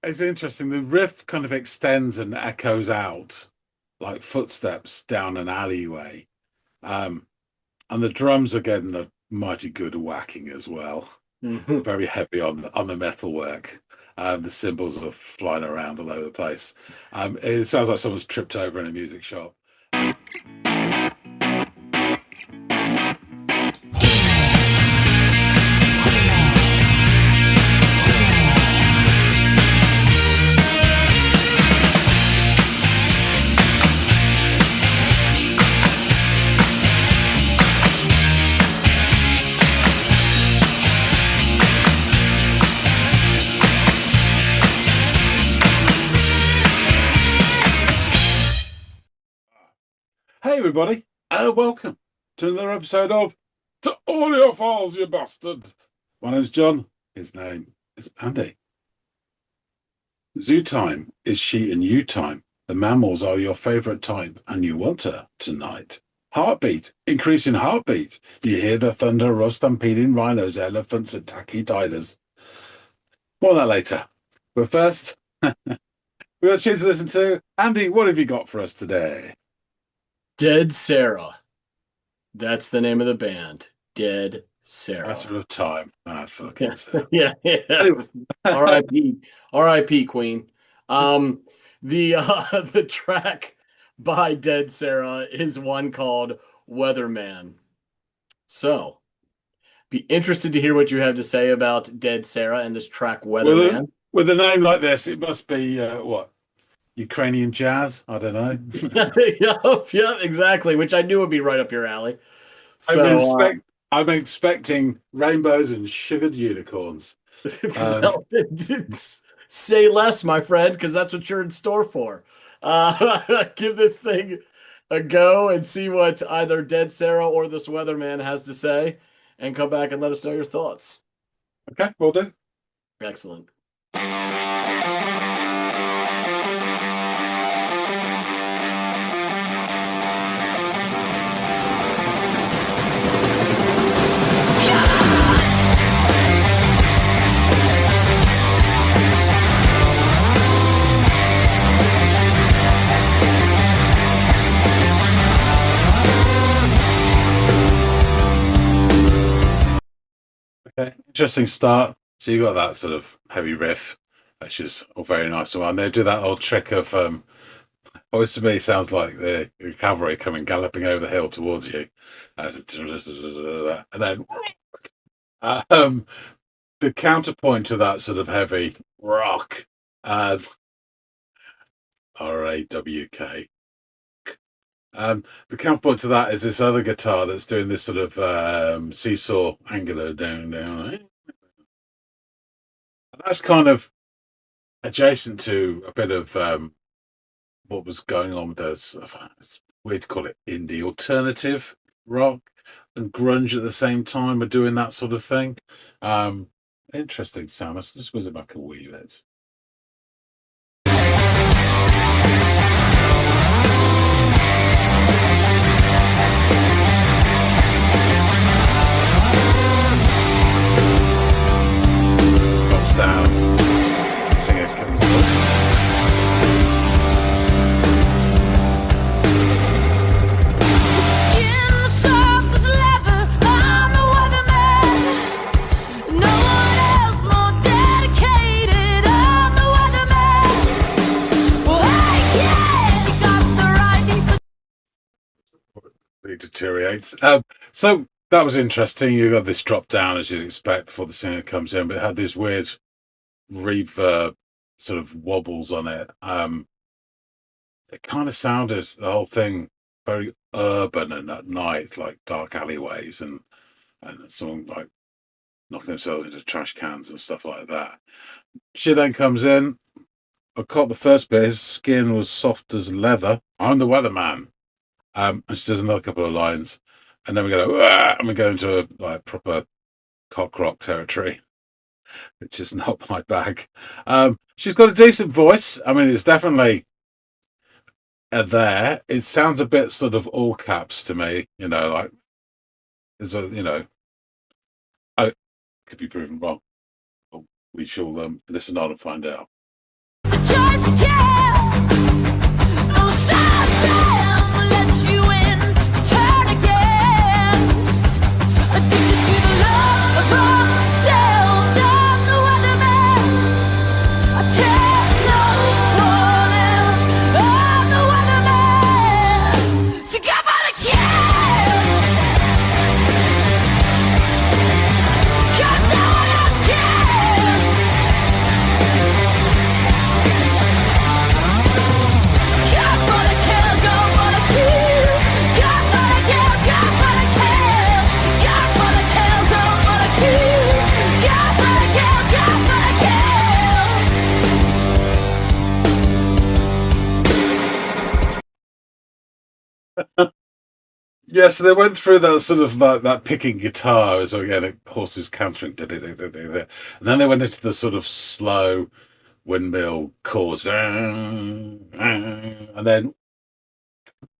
It's interesting. The riff kind of extends and echoes out like footsteps down an alleyway. Um, and the drums are getting a mighty good whacking as well. Mhm. Very heavy on the metal work. The cymbals are flying around all over the place. It sounds like someone's tripped over in a music shop. Hey, everybody, welcome to another episode of To Audiophiles, you bastard. My name's John. His name is Andy. Zoo time is she and you time. The mammals are your favorite type, and you want her tonight. Heartbeat, increasing heartbeat. You hear the thunder of stampeding rhinos, elephants, and tachydidas. More on that later. But first, we got a chance to listen to Andy. What have you got for us today? Dead Sara. That's the name of the band. Dead Sara. Matter of time. Ah, fucking Yeah, so. yeah, yeah. Anyway, R.I.P. R.I.P. Queen. Um, the the track by Dead Sara is one called Weatherman. So, be interested to hear what you have to say about Dead Sara and this track with a Weatherman. with a name like this, it must be what, Ukrainian jazz? I don't know. Yep, yep, exactly. Which I knew would be right up your alley. I'm So, expect I'm expecting rainbows and sugared unicorns. Um, well, say less, my friend, because that's what you're in store for. Give this thing a go and see what either Dead Sarah or this weatherman has to say, and come back and let us know your thoughts. okay, will do. Excellent. Okay, interesting start. So you got that sort of heavy riff, which is all very nice. And they do that old trick of always to me sounds like the cavalry coming galloping over the hill towards you, and then um, the counterpoint to that sort of heavy rock, uh, RAWK. The counterpoint to that is this other guitar that's doing this sort of seesaw angular down, down. And that's kind of adjacent to a bit of what was going on with those. It's weird to call it indie alternative rock and grunge at the same time, are doing that sort of thing. Um, Interesting sound. Let's just whiz it back a wee bit. Drops down. Singer comes up. Skin soft as leather, I'm the weatherman. No one else more dedicated. I'm the weatherman. Well, hey, yeah, you got the right. It deteriorates. So that was interesting. You got this drop down as you'd expect before the singer comes in, but it had these weird reverb sort of wobbles on it. It kind of sounded the whole thing very urban and at night, like dark alleyways and someone like knocking themselves into trash cans and stuff like that. She then comes in. I caught the first bit. His skin was soft as leather. I'm the weatherman. And she does another couple of lines, and then we go, "Ah," and we go into like proper cock rock territory, which is not my bag. She's got a decent voice. I mean, it's definitely there. It sounds a bit sort of all caps to me, like there's I could be proven wrong. We shall listen on and find out. Yeah, so they went through that sort of like that picking guitar, so again, horses cantering, and then they went into the sort of slow windmill chords, and then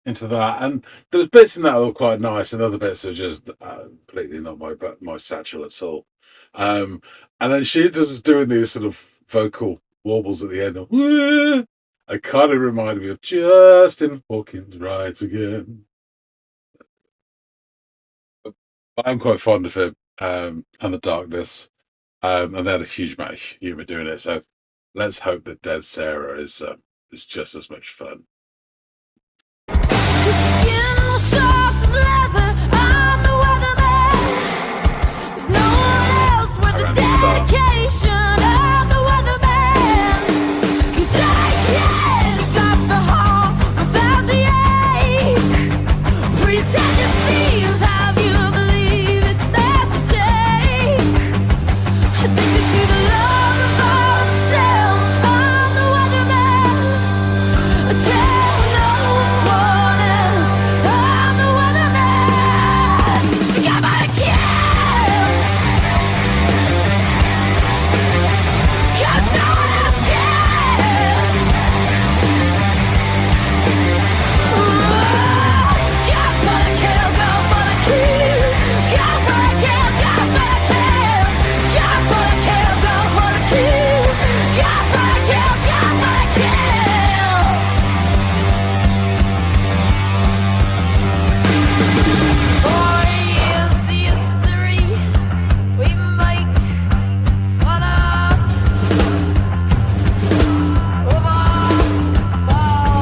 into that. And there was bits in that that were quite nice, and other bits are just completely not my satchel at all. And then she was doing these sort of vocal warbles at the end of, it kind of reminded me of Justin Hawkins Rides Again. I'm quite fond of him, and the darkness, and they had a huge amount of humour doing it. So let's hope that Dead Sarah is just as much fun. Your skin was soft as leather. I'm the weatherman. There's no one else with the Around the start. dedication. I'm the weatherman. 'Cause I can't got the heart without the ache. Pretentious thieves have you believe it's theirs to take. Addicted to the love of ourselves. I'm the weatherman. I tell no one else. I'm the weatherman. She got my kill. 'Cause no one else cares. Go for the kill, go for the kill. Go for the kill, go for the kill. Go for the kill, go for the kill. Go for the kill, go for the kill. 4 years the history we make for the of our fathers.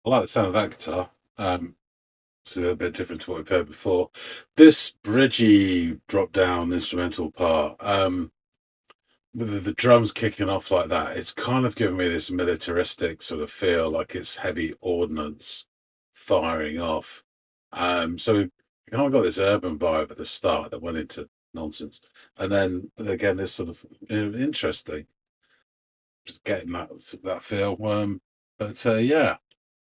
I like the sound of that guitar. It's a little bit different to what we've heard before. This bridgy drop down instrumental part, with the drums kicking off like that, it's kind of giving me this militaristic sort of feel, like it's heavy ordnance firing off. So we kind of got this urban vibe at the start that went into nonsense, and then again this sort of interesting, just getting that feel. But yeah,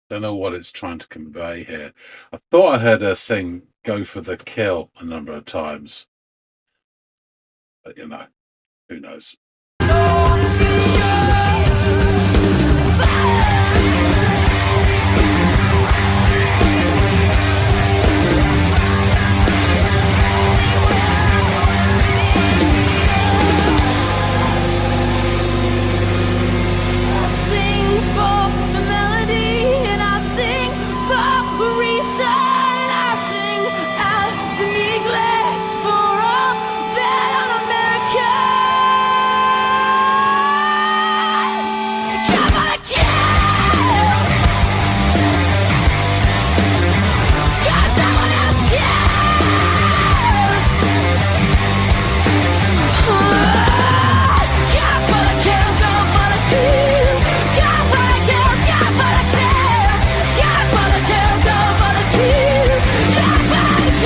don't know what it's trying to convey here. I thought I heard her sing "Go for the Kill" a number of times, but who knows? I sing for the melody and I sing for a reason and I sing out the neglect for all that un-American. So come on, kill, 'cause no one else cares. Go for the kill, go for the kill. Go for the kill, go for the kill. Go for the kill, go for the kill. Go for the kill. Go for the kill.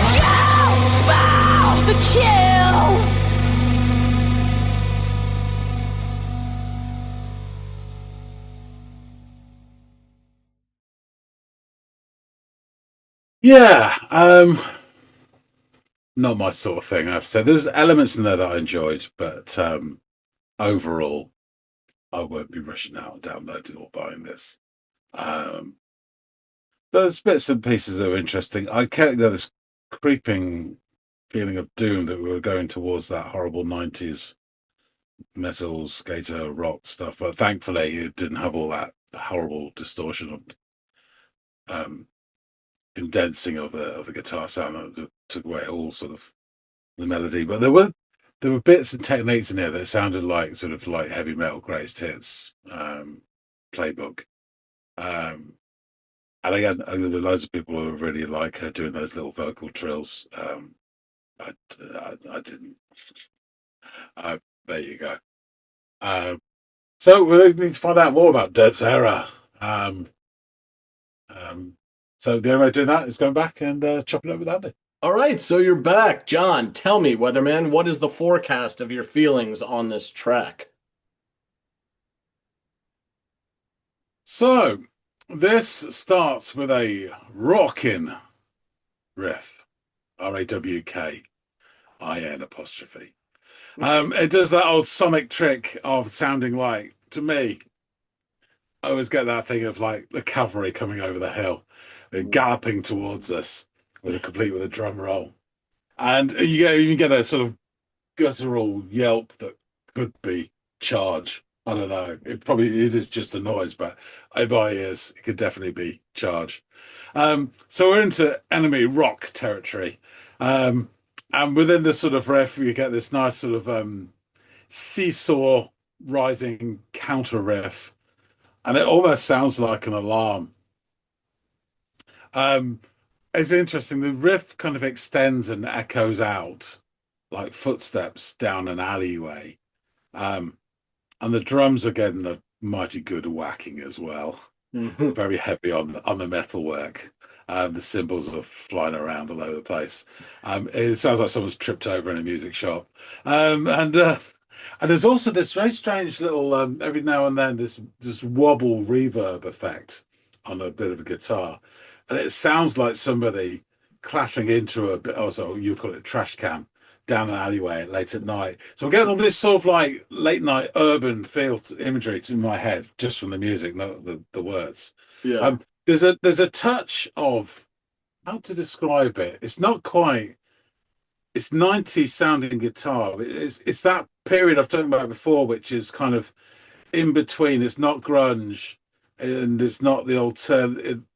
Go for the kill. Yeah, not my sort of thing. I have to say, there's elements in there that I enjoyed, but overall, I won't be rushing out and downloading or buying this. Um, there's bits and pieces that are interesting. I kept this creeping feeling of doom that we were going towards that horrible 90s metal skater rock stuff, but thankfully it didn't have all that horrible distortion of condensing of the guitar sound that took away all sort of the melody. But there were bits and techniques in here that sounded like sort of like heavy metal greatest hits playbook. And again, there were loads of people who really like her doing those little vocal trills I didn't. There you go. Um, so we need to find out more about Dead Sarah. Um, so the only way of doing that is going back and chopping it up with Andy. All right, so you're back. John, tell me, Weatherman, what is the forecast of your feelings on this track? So this starts with a rockin' riff, Rawkin apostrophe. It does that old sonic trick of sounding like, to me, I always get that thing of like the cavalry coming over the hill, galloping towards us complete with a drum roll. And you get a sort of guttural yelp that could be charge. I don't know. It is just a noise, but in my ears, it could definitely be charge. So we're into enemy rock territory. And within this sort of riff, you get this nice sort of seesaw rising counter riff, and it almost sounds like an alarm. Um, it's interesting. The riff kind of extends and echoes out like footsteps down an alleyway. Um, and the drums are getting a mighty good whacking as well. Very heavy on the metal work. The cymbals are flying around all over the place. It sounds like someone's tripped over in a music shop. And there's also this very strange little every now and then this wobble reverb effect on a bit of a guitar, and it sounds like somebody clashing into a bit. Also, you call it a trash can down an alleyway late at night. So I'm getting all this sort of like late night urban feel imagery in my head just from the music, not the words. Yeah. There's a touch of how to describe it. It's not quite. It's 90s sounding guitar. It's that period I've talked about before, which is kind of in between. It's not grunge, and it's not the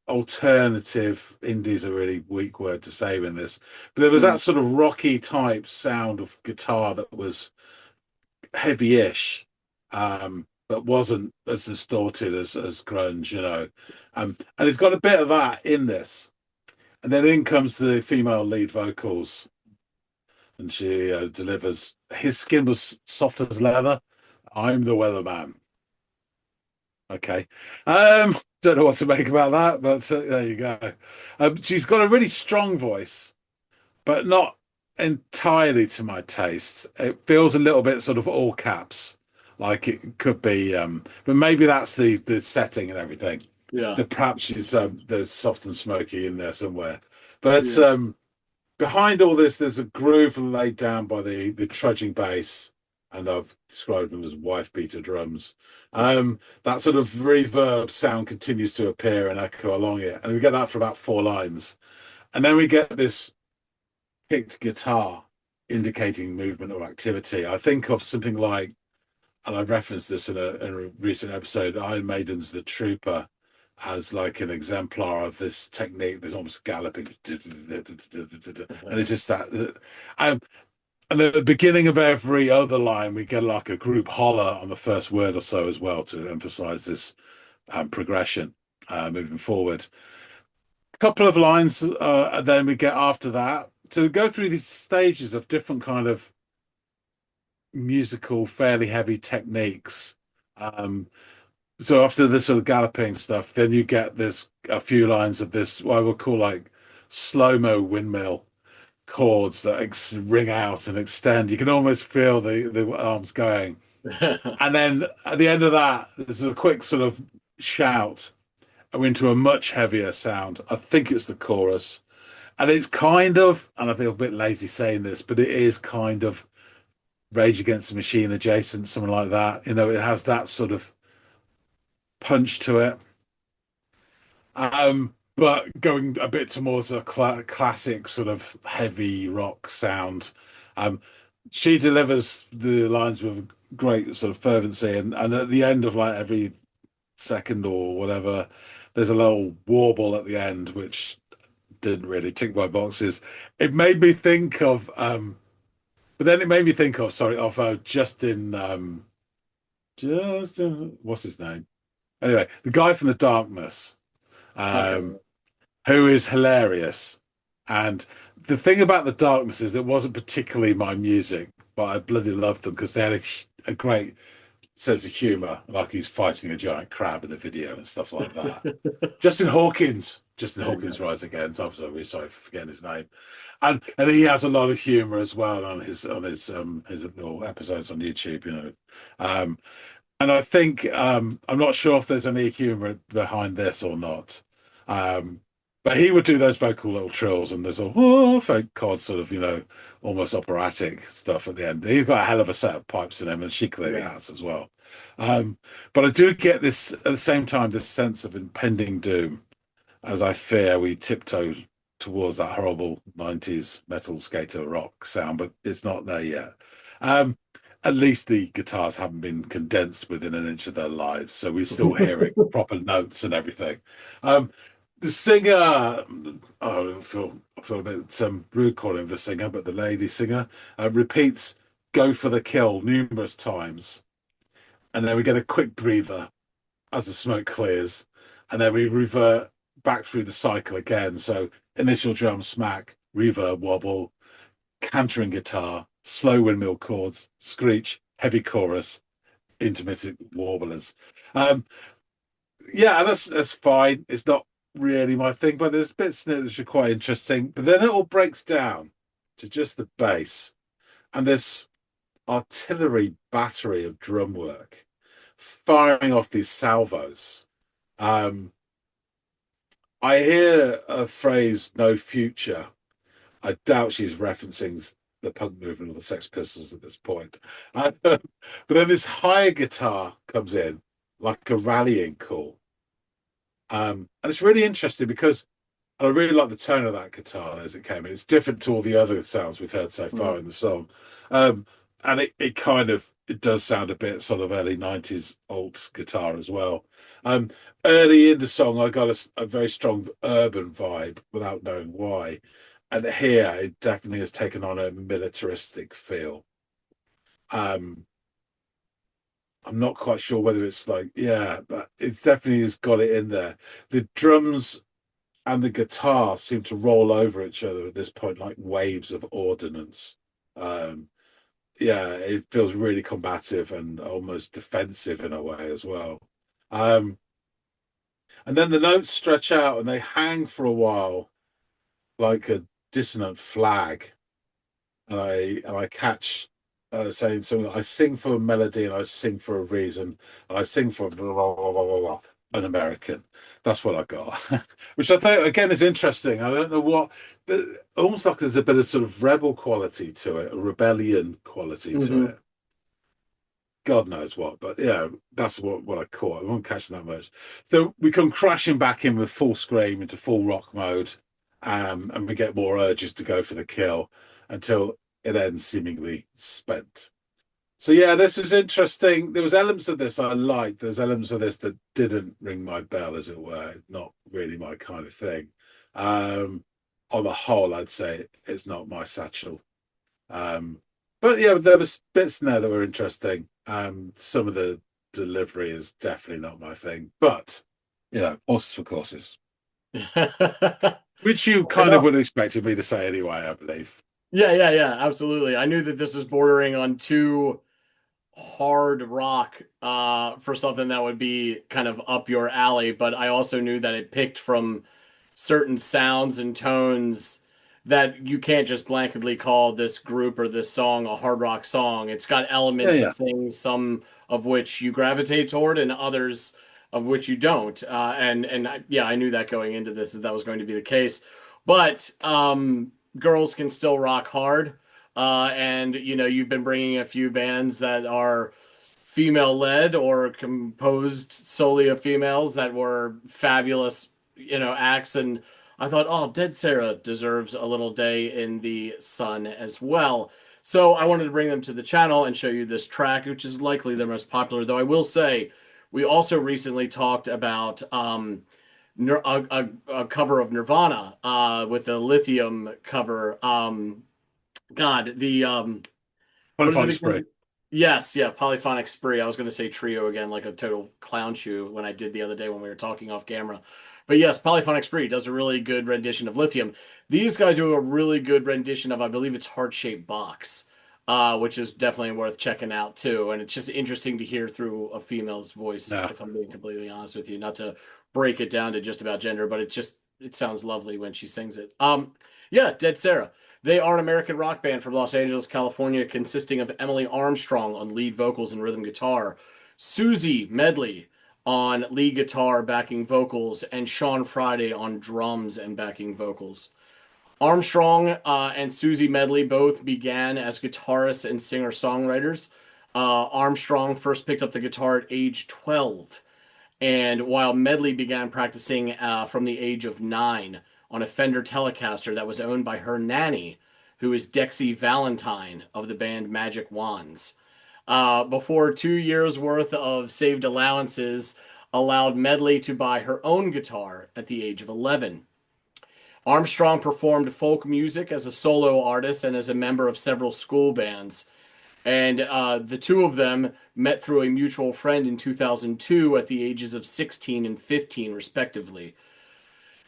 alternative. Indie's a really weak word to say in this, but there was that sort of rocky type sound of guitar that was heavy-ish, but wasn't as distorted as grunge, you know. And it's got a bit of that in this, and then in comes the female lead vocals, and she delivers. His skin was soft as leather. I'm the weatherman. Okay. Don't know what to make about that, but there you go. She's got a really strong voice, but not entirely to my taste. It feels a little bit sort of all caps, like it could be, but maybe that's the setting and everything. Yeah. That perhaps she's there's soft and smoky in there somewhere. But Yeah. behind all this, there's a groove laid down by the trudging bass, and I've described them as wife beater drums. That sort of reverb sound continues to appear and echo along it, and we get that for about 4 lines, and then we get this picked guitar indicating movement or activity. I think of something like, and I referenced this in a recent episode, Iron Maiden's The Trooper, as like an exemplar of this technique. There's almost galloping, and it's just that. And at the beginning of every other line, we get like a group holler on the first word or so as well to emphasize this progression moving forward. A couple of lines, and then we get after that to go through these stages of different kind of musical, fairly heavy techniques. So after this sort of galloping stuff, then you get this a few lines of this what I would call like slow-mo windmill chords that ring out and extend. You can almost feel the arms going. And then at the end of that, there's a quick sort of shout into a much heavier sound. I think it's the chorus. And it's kind of, and I feel a bit lazy saying this, but it is kind of Rage Against the Machine adjacent, something like that. You know, it has that sort of punch to it. But going a bit towards a classic sort of heavy rock sound. She delivers the lines with great sort of fervency, and at the end of like every second or whatever, there's a little warble at the end, which didn't really tick my boxes. It made me think of, but then it made me think of, sorry, of Justin, what's his name? Anyway, the guy from The Darkness. Okay. Who is hilarious. And the thing about the Darkness is it wasn't particularly my music, but I bloody loved them because they had a great sense of humor, like he's fighting a giant crab in the video and stuff like that. Justin There you go. Hawkins Rise Again. So I'm really sorry for forgetting his name, and he has a lot of humor as well on his little episodes on YouTube. Um, and I think I'm not sure if there's any humor behind this or not. Um, but he would do those vocal little trills, and there's a fake chord sort of almost operatic stuff at the end. He's got a hell of a set of pipes in him, and she clearly Yeah. has as well. But I do get this at the same time, this sense of impending doom as I fear we tiptoe towards that horrible 90s metal skater rock sound, but it's not there yet. Um, at least the guitars haven't been condensed within an inch of their lives, so we're still hearing proper notes and everything. The singer, I feel a bit rude calling the singer, but the lady singer repeats "Go for the kill" numerous times, and then we get a quick breather as the smoke clears, and then we revert back through the cycle again. So initial drum smack, reverb wobble, cantering guitar, slow windmill chords, screech, heavy chorus, intermittent warblers. Um, yeah, and that's fine. It's not really my thing, but there's bits in it which are quite interesting. But then it all breaks down to just the bass and this artillery battery of drum work firing off these salvos. Um, I hear a phrase "no future." I doubt she's referencing the punk movement or the Sex Pistols at this point. But then this higher guitar comes in like a rallying call. And it's really interesting because I really like the tone of that guitar as it came in. It's different to all the other sounds we've heard so far in the song. Um, and it does sound a bit sort of early 90s alt guitar as well. Um, Early in the song, I got a very strong urban vibe without knowing why. And here it definitely has taken on a militaristic feel. Um, I'm not quite sure whether it's like, yeah, but it's definitely has got it in there. The drums and the guitar seem to roll over each other at this point like waves of ordnance. Um, yeah, it feels really combative and almost defensive in a way as well. Um, and then the notes stretch out and they hang for a while like a dissonant flag. And I catch saying something. I sing for a melody and I sing for a reason and I sing for blah, blah, blah, blah, blah, blah, an American. That's what I got, which I think again is interesting. I don't know what, but almost like there's a bit of sort of rebel quality to it, a rebellion quality to Hmm. it. God knows what, but yeah, that's what I caught. I wasn't catching that much. So we come crashing back in with full scream into full rock mode, and we get more urges to go for the kill until it ends seemingly spent. So yeah, this is interesting. There was elements of this I liked. There's elements of this that didn't ring my bell, as it were. Not really my kind of thing. Um, on the whole, I'd say it's not my satchel. Um, but yeah, there was bits in there that were interesting. Some of the delivery is definitely not my thing, but horses for courses, Fair which you kind of enough. would have expected me to say anyway, I believe. Yeah, absolutely. I knew that this was bordering on too hard rock for something that would be kind of up your alley, but I also knew that it picked from certain sounds and tones that you can't just blanketly call this group or this song a hard rock song. It's got Yeah, elements yeah. of things, some of which you gravitate toward and others of which you don't. Yeah, I knew that going into this that was going to be the case. But girls can still rock hard. And you've been bringing a few bands that are female led or composed solely of females that were fabulous, acts. And I thought, oh, Dead Sarah deserves a little day in the sun as well. So I wanted to bring them to the channel and show you this track, which is likely their most popular. Though I will say, we also recently talked about a cover of Nirvana with the Lithium cover. God, the what is it Polyphonic spray. again? Yes, yeah, Polyphonic Spree. I was going to say trio again, like a total clown shoe when I did the other day when we were talking off camera. But yes, Polyphonic Spree does a really good rendition of Lithium. These guys do a really good rendition of, I believe it's Heart Shaped Box, which is definitely worth checking out too. And it's just interesting to hear through a female's voice, Yeah. if I'm being completely honest with you. Not to break it down to just about gender, but it sounds lovely when she sings it. Yeah, Dead Sarah. They are an American rock band from Los Angeles, California, consisting of Emily Armstrong on lead vocals and rhythm guitar, Susie Medley on lead guitar, backing vocals, and Sean Friday on drums and backing vocals. Armstrong and Susie Medley both began as guitarists and singer-songwriters. Armstrong first picked up the guitar at age 12, and while Medley began practicing from the age of 9 on a Fender Telecaster that was owned by her nanny, who is Dexy Valentine of the band Magic Wands. Before 2 years worth of saved allowances allowed Medley to buy her own guitar at the age of 11. Armstrong performed folk music as a solo artist and as a member of several school bands. And the two of them met through a mutual friend in 2002 at the ages of 16 and 15, respectively.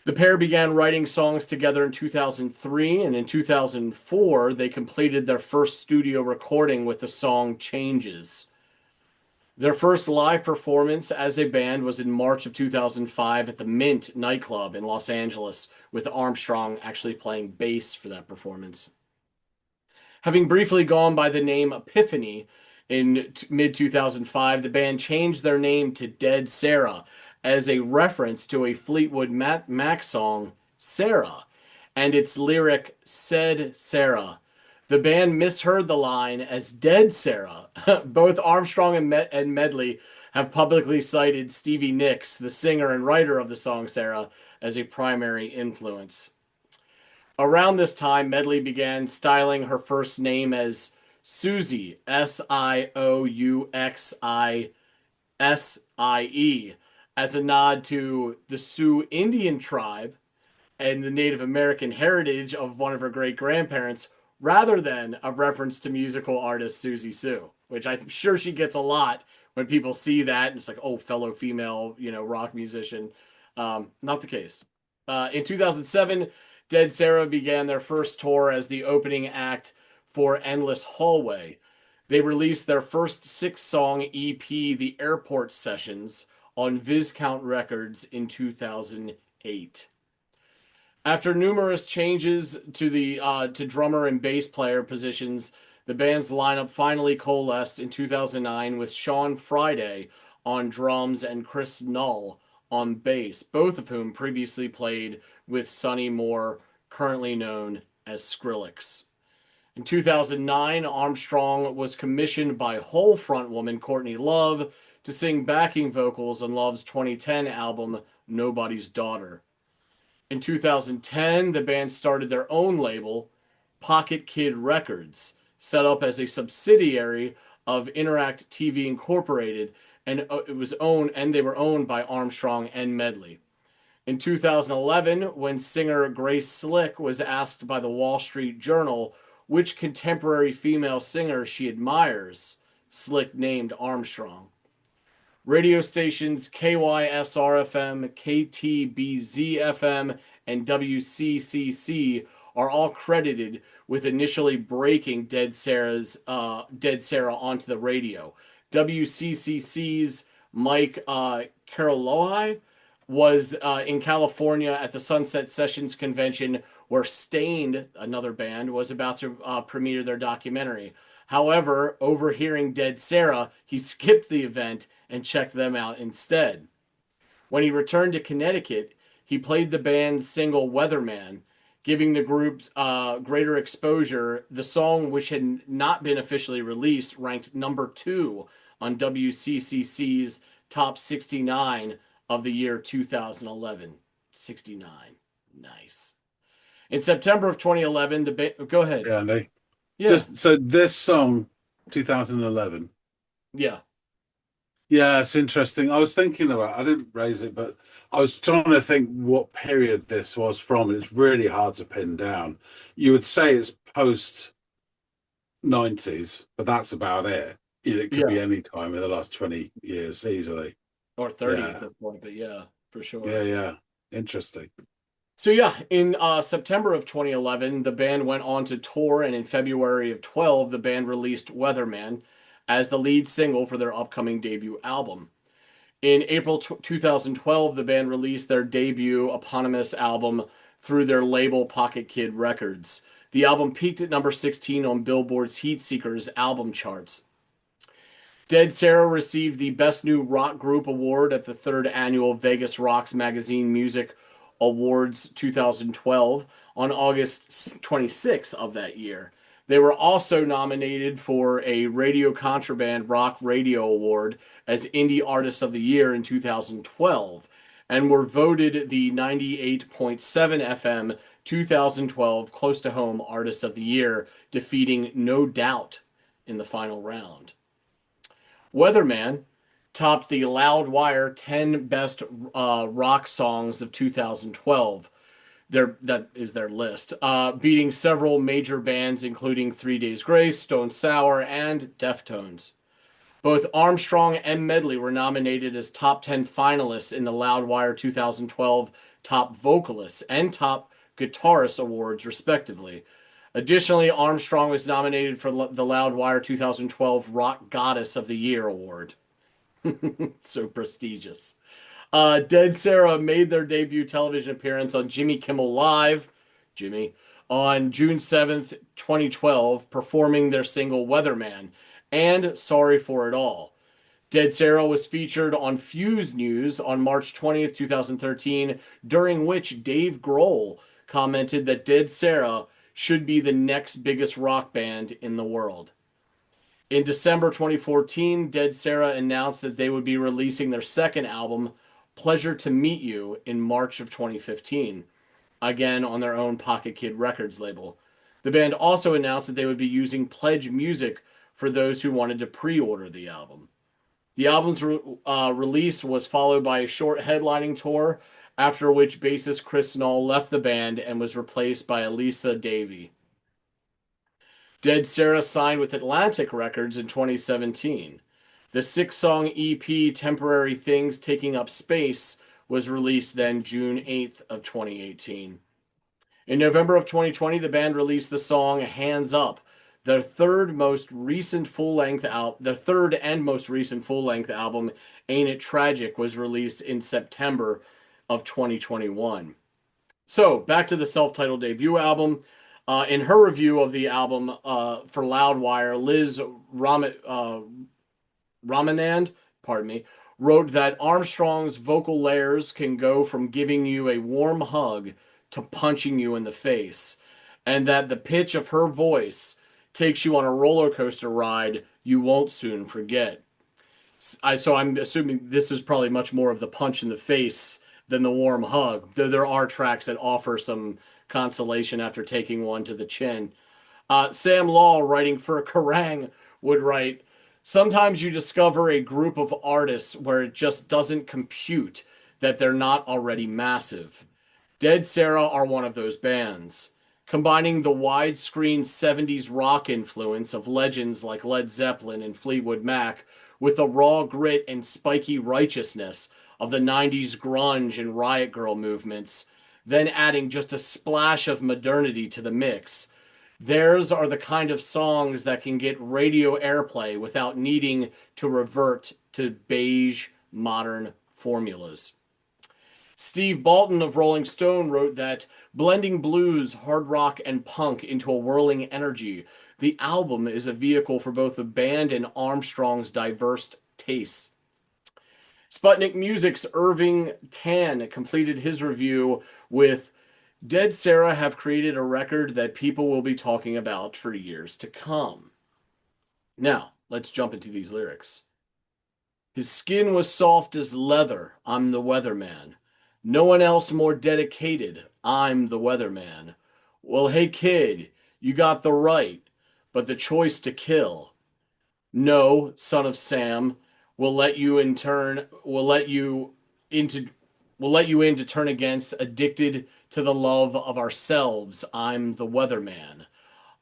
The pair began writing songs together in 2003, and in 2004, they completed their first studio recording with the song Changes. Their first live performance as a band was in March of 2005 at the Mint nightclub in Los Angeles, with Armstrong actually playing bass for that performance. Having briefly gone by the name Epiphany in mid 2005, the band changed their name to Dead Sara as a reference to a Fleetwood Mac song, Sara, and its lyric, Said Sara. The band misheard the line as Dead Sara. Both Armstrong and Medley have publicly cited Stevie Nicks, the singer and writer of the song Sara, as a primary influence. Around this time, Medley began styling her first name as Susie, Siouxsie, as a nod to the Sioux Indian tribe and the Native American heritage of one of her great grandparents, rather than a reference to musical artist Susie Sue, which I'm sure she gets a lot when people see that and it's like, oh, fellow female, rock musician. Not the case. In 2007, Dead Sara began their first tour as the opening act for Endless Hallway. They released their first 6-song EP, The Airport Sessions, on Viscount Records in 2008. After numerous changes to the drummer and bass player positions, the band's lineup finally coalesced in 2009 with Sean Friday on drums and Chris Null on bass, both of whom previously played with Sonny Moore, currently known as Skrillex. In 2009, Armstrong was commissioned by Hole frontwoman Courtney Love to sing backing vocals on Love's 2010 album Nobody's Daughter. In 2010, the band started their own label, Pocket Kid Records, set up as a subsidiary of Interact TV Incorporated, and they were owned by Armstrong and Medley. In 2011, when singer Grace Slick was asked by the Wall Street Journal which contemporary female singer she admires, Slick named Armstrong. Radio stations KYSR-FM, KTBZ-FM, and WCCC are all credited with initially breaking Dead Sara onto the radio. WCCC's Mike Caroloi was in California at the Sunset Sessions convention where Stained, another band, was about to premiere their documentary. However, overhearing Dead Sara, he skipped the event and checked them out instead. When he returned to Connecticut, he played the band's single Weatherman, giving the group greater exposure. The song, which had not been officially released, ranked number 2 on WCCC's Top 69 of the year 2011. 69. Nice. In September of 2011, the band... Go ahead. Yeah, Andy. Yeah. Just so this song, 2011. Yeah. Yeah, it's interesting. I was thinking about, I didn't raise it, but I was trying to think what period this was from, and it's really hard to pin down. You would say it's post 90s, but that's about it. It could be any time in the last 20 years easily. Or 30 at this point, but yeah, for sure. Yeah. Interesting. So yeah, in September of 2011, the band went on to tour, and in February of 12, the band released Weatherman as the lead single for their upcoming debut album. In April 2012, the band released their debut eponymous album through their label Pocket Kid Records. The album peaked at number 16 on Billboard's Heatseekers album charts. Dead Sarah received the Best New Rock Group award at the third annual Vegas Rocks Magazine Music Awards 2012 on August 26th of that year. They were also nominated for a Radio Contraband Rock Radio Award as Indie Artist of the Year in 2012 and were voted the 98.7 FM 2012 Close to Home Artist of the Year, defeating No Doubt in the final round. Weatherman topped the Loudwire 10 Best Rock Songs of 2012. That is their list, beating several major bands including 3 Days Grace, Stone Sour, and Deftones. Both Armstrong and Medley were nominated as top 10 finalists in the Loudwire 2012 Top Vocalists and Top Guitarist Awards, respectively. Additionally, Armstrong was nominated for the Loudwire 2012 Rock Goddess of the Year award. So prestigious. Dead Sarah made their debut television appearance on Jimmy Kimmel Live, Jimmy, on June 7th, 2012, performing their single Weatherman and Sorry for It All. Dead Sarah was featured on Fuse News on March 20th, 2013, during which Dave Grohl commented that Dead Sarah should be the next biggest rock band in the world. In December 2014, Dead Sarah announced that they would be releasing their second album, Pleasure to Meet You, in March of 2015, again on their own Pocket Kid Records label. The band also announced that they would be using Pledge Music for those who wanted to pre-order the album. The album's release was followed by a short headlining tour, after which bassist Chris Knoll left the band and was replaced by Elisa Davey. Dead Sarah signed with Atlantic Records in 2017. The 6-song EP Temporary Things Taking Up Space was released then June 8th of 2018. In November of 2020, the band released the song Hands Up. Their third and most recent full-length album, Ain't It Tragic, was released in September of 2021. So, back to the self-titled debut album. In her review of the album for Loudwire, Liz Ramanand, wrote that Armstrong's vocal layers can go from giving you a warm hug to punching you in the face, and that the pitch of her voice takes you on a roller coaster ride you won't soon forget. So I'm assuming this is probably much more of the punch in the face than the warm hug, though there are tracks that offer some consolation after taking one to the chin. Sam Law, writing for Kerrang, would write, sometimes you discover a group of artists where it just doesn't compute that they're not already massive. Dead Sarah are one of those bands, combining the widescreen 70s rock influence of legends like Led Zeppelin and Fleetwood Mac with the raw grit and spiky righteousness of the 90s grunge and Riot Girl movements, then adding just a splash of modernity to the mix. Theirs are the kind of songs that can get radio airplay without needing to revert to beige modern formulas. Steve Balton of Rolling Stone wrote that, blending blues, hard rock, and punk into a whirling energy, the album is a vehicle for both the band and Armstrong's diverse tastes. Sputnik Music's Irving Tan completed his review with, Dead Sarah have created a record that people will be talking about for years to come. Now, let's jump into these lyrics. His skin was soft as leather, I'm the weatherman. No one else more dedicated, I'm the weatherman. Well, hey kid, you got the right, but the choice to kill. No, son of Sam, will let you in to turn against, addicted to the love of ourselves, I'm the weatherman.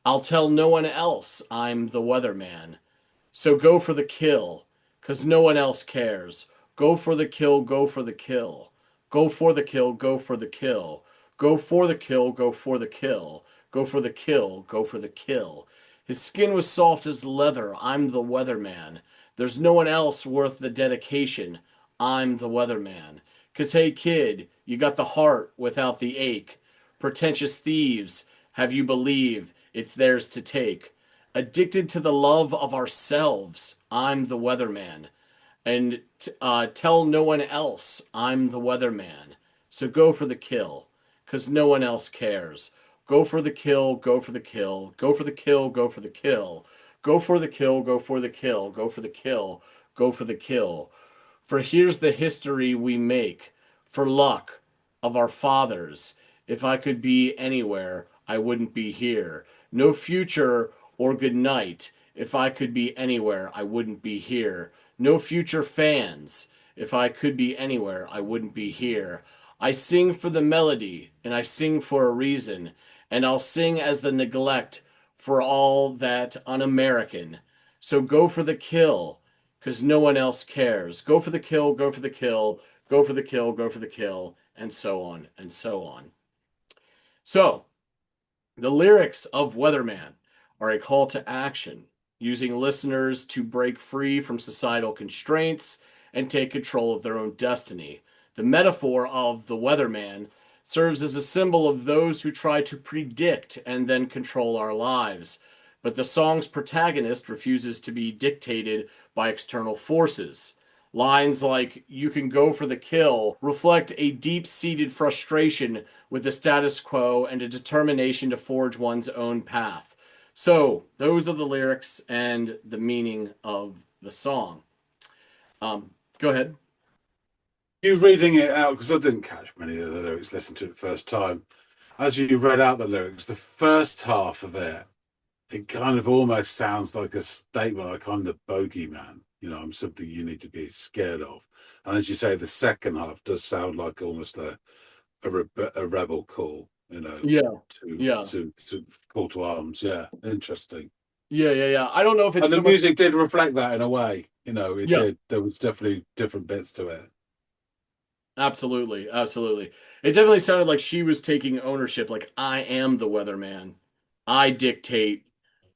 I'll tell no one else I'm the weatherman. So go for the kill, 'cause no one else cares. Go for the kill, go for the kill. Go for the kill, go for the kill. Go for the kill, go for the kill. Go for the kill, go for the kill. His skin was soft as leather. I'm the weatherman. There's no one else worth the dedication. I'm the weatherman. 'Cause hey kid, you got the heart without the ache. Pretentious thieves, have you believe it's theirs to take. Addicted to the love of ourselves. I'm the weatherman. And tell no one else I'm the weatherman. So go for the kill, 'cause no one else cares. Go for the kill, go for the kill, go for the kill, go for the kill. Go for the kill, go for the kill, go for the kill, go for the kill. For here's the history we make, for luck of our fathers. If I could be anywhere, I wouldn't be here. No future or good night. If I could be anywhere, I wouldn't be here. No future fans. If I could be anywhere, I wouldn't be here. I sing for the melody, and I sing for a reason, and I'll sing as the neglect for all that un-American. So go for the kill, 'cause no one else cares. Go for the kill, go for the kill, go for the kill, go for the kill, and so on and so on. So, the lyrics of Weatherman are a call to action, using listeners to break free from societal constraints and take control of their own destiny. The metaphor of the Weatherman serves as a symbol of those who try to predict and then control our lives. But the song's protagonist refuses to be dictated by external forces. Lines like, you can go for the kill, reflect a deep seated frustration with the status quo and a determination to forge one's own path. So, those are the lyrics and the meaning of the song. Go ahead. You reading it out, because I didn't catch many of the lyrics, listened to it first time. As you read out the lyrics, the first half of it kind of almost sounds like a statement, like I'm the bogeyman. I'm something you need to be scared of. And as you say, the second half does sound like almost a rebel call, Yeah, to, yeah, to call to arms. Yeah, interesting. yeah. I don't know if it's And the so much. music did reflect that in a way. It Yeah, did. There was definitely different bits to it. absolutely, absolutely. It definitely sounded like she was taking ownership. Like, I am the weatherman. I dictate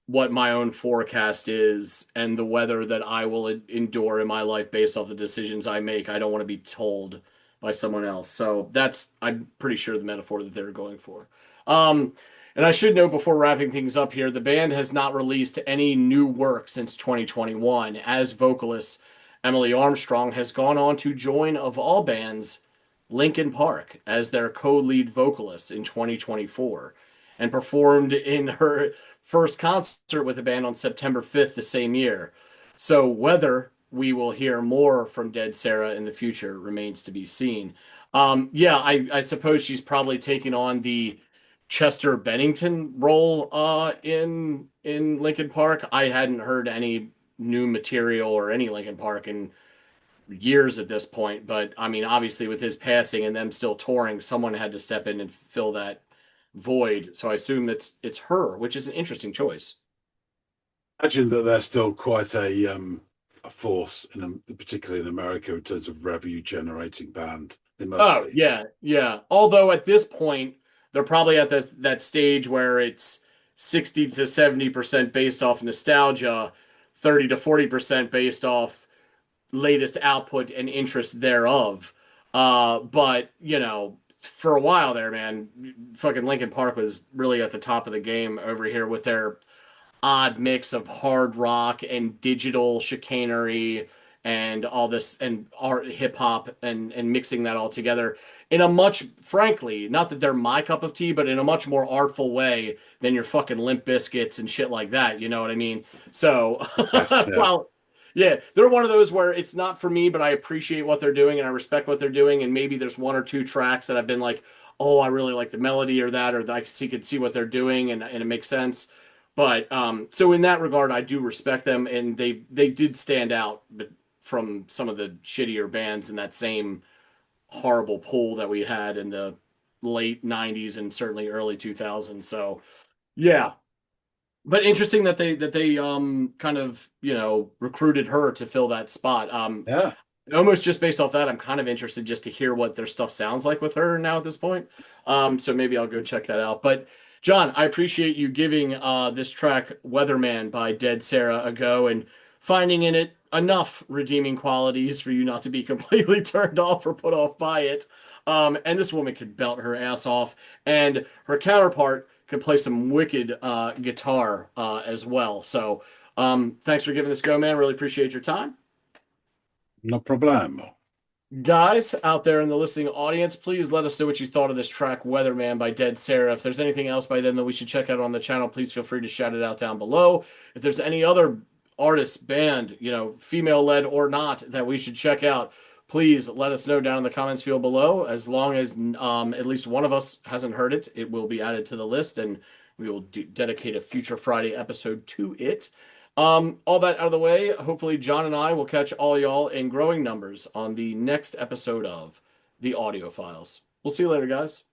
what my own forecast is and the weather that I will endure in my life based off the decisions I make. I don't want to be told by someone else. So that's, I'm pretty sure, the metaphor that they're going for. Um, and I should note before wrapping things up here, the band has not released any new work since 2021, as vocalist Emily Armstrong has gone on to join, of all bands, Linkin Park as their co-lead vocalist in 2024 and performed in her first concert with the band on September 5th the same year. So whether we will hear more from Dead Sara in the future remains to be seen. Yeah, I suppose she's probably taking on the Chester Bennington role in Linkin Park. I hadn't heard any new material or any Linkin Park in years at this point, but I mean, obviously with his passing and them still touring, someone had to step in and fill that void. So I assume it's her, which is an interesting choice. Imagine that they're still quite a force, particularly in America, in terms of revenue generating band. They must Oh, be. yeah, yeah. Although at this point, they're probably at that stage where it's 60 to 70% based off nostalgia, 30 to 40% based off latest output and interest thereof. But for a while there, man, fucking Linkin Park was really at the top of the game over here with their odd mix of hard rock and digital chicanery and all this and art hip hop and mixing that all together in a much, frankly, not that they're my cup of tea, but in a much more artful way than your fucking Limp Biscuits and shit like that. You know what I mean? So Yes, yeah. well, yeah, they're one of those where it's not for me, but I appreciate what they're doing and I respect what they're doing. And maybe there's one or two tracks that I've been like, oh, I really like the melody or that, or I could see what they're doing and it makes sense. But so in that regard, I do respect them, and they did stand out, but from some of the shittier bands in that same horrible pool that we had in the late '90s and certainly early 2000s. So yeah, but interesting that they kind of recruited her to fill that spot. Yeah. almost just based off that, I'm kind of interested just to hear what their stuff sounds like with her now at this point. So maybe I'll go check that out. But John, I appreciate you giving this track "Weatherman" by Dead Sarah a go and finding in it enough redeeming qualities for you not to be completely turned off or put off by it. And this woman could belt her ass off, and her counterpart could play some wicked guitar as well. So thanks for giving this a go, man. Really appreciate your time. No problemo. Guys out there in the listening audience, please let us know what you thought of this track, Weatherman by Dead Sarah. If there's anything else by them that we should check out on the channel, please feel free to shout it out down below. If there's any other artist, band, female-led or not, that we should check out, please let us know down in the comments field below. As long as at least one of us hasn't heard it, it will be added to the list, and we will dedicate a future Friday episode to it. All that out of the way, hopefully John and I will catch all y'all in growing numbers on the next episode of the Audiophiles. We'll see you later, guys.